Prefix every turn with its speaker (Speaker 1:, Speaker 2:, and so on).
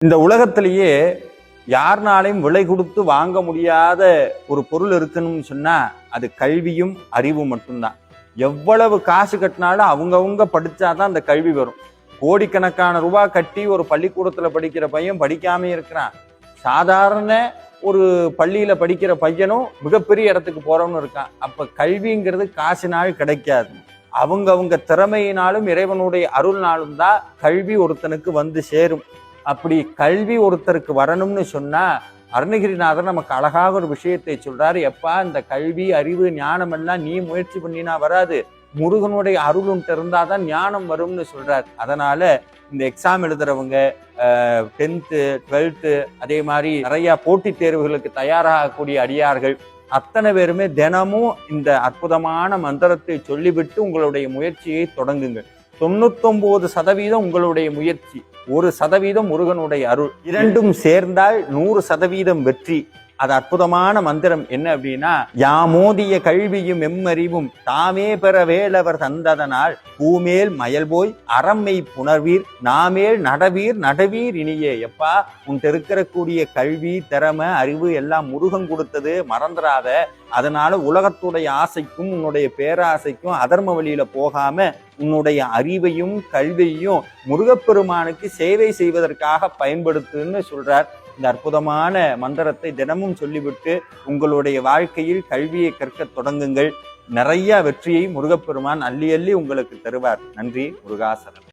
Speaker 1: இந்த உலகத்திலேயே யாருனாலையும் விலை கொடுத்து வாங்க முடியாத ஒரு பொருள் இருக்குன்னு சொன்னா அது கல்வியும் அறிவும் மட்டும்தான். எவ்வளவு காசு கட்டினாலும் அவங்கவுங்க படிச்சாதான் அந்த கல்வி வரும். கோடிக்கணக்கான ரூபாய் கட்டி ஒரு பள்ளிக்கூடத்துல படிக்கிற பையன் படிக்காம இருக்கிறான். சாதாரண ஒரு பள்ளியில படிக்கிற பையனும் மிகப்பெரிய இடத்துக்கு போறவனு இருக்கான். அப்ப கல்விங்கிறது காசினால் கிடைக்காது. அவங்க திறமையினாலும் இறைவனுடைய அருள்னாலும் தான் கல்வி ஒருத்தனுக்கு வந்து சேரும். அப்படி கல்வி ஒருத்தருக்கு வரணும்னு சொன்னா அருணகிரிநாதர் நமக்கு அழகாக ஒரு விஷயத்தை சொல்றாரு. எப்பா, இந்த கல்வி அறிவு ஞானம் எல்லாம் நீ முயற்சி பண்ணினா வராது, முருகனுடைய அருள்ன்ட்டு இருந்தாதான் ஞானம் வரும்னு சொல்றாரு. அதனால இந்த எக்ஸாம் எழுதுறவங்க 10th 12th அதே மாதிரி நிறைய போட்டித் தேர்வுகளுக்கு தயாராகக்கூடிய அடியார்கள் அத்தனை பேருமே தினமும் இந்த அற்புதமான மந்திரத்தை சொல்லிவிட்டு உங்களுடைய முயற்சியை தொடங்குங்க. 99% உங்களுடைய முயற்சி, 1% முருகனுடைய அருள், இரண்டும் சேர்ந்தால் 100% வெற்றி. அது அற்புதமான மந்திரம். என்ன அப்படின்னா, யாமோதிய கல்வியும் எம்மறிவும் தாமே பெற வேலவர் தந்ததனால் பூமேல் மயல் போய் அறம்மை புணர்வீர் நாமேல் நடவீர் இனியே. எப்பா, உன்ட்டு இருக்கக்கூடிய கல்வி திறமை அறிவு எல்லாம் முருகன் கொடுத்தது, மறந்துடாத. அதனால உலகத்துடைய ஆசைக்கும் உன்னுடைய பேராசைக்கும் அதர்ம வழியில போகாம உன்னுடைய அறிவையும் கல்வியையும் முருகப்பெருமானுக்கு சேவை செய்வதற்காக பயன்படுத்துன்னு சொல்றார். இந்த அற்புதமான மந்திரத்தை தினமும் சொல்லிவிட்டு உங்களுடைய வாழ்க்கையில் கல்வியை கற்க தொடங்குங்கள். நிறைய வெற்றியை முருகப்பெருமான் அள்ளி அள்ளி உங்களுக்கு தருவார். நன்றி. முருகாசனம்.